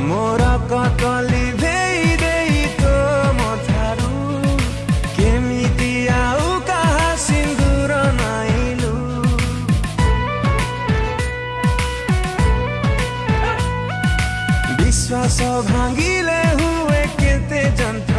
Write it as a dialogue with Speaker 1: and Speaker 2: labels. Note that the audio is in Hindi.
Speaker 1: मोर ककली भेई देई तो मथारू केमिति आउ कहा सिंदूर नाइलु विश्वास भांगिले हुए केते जंतु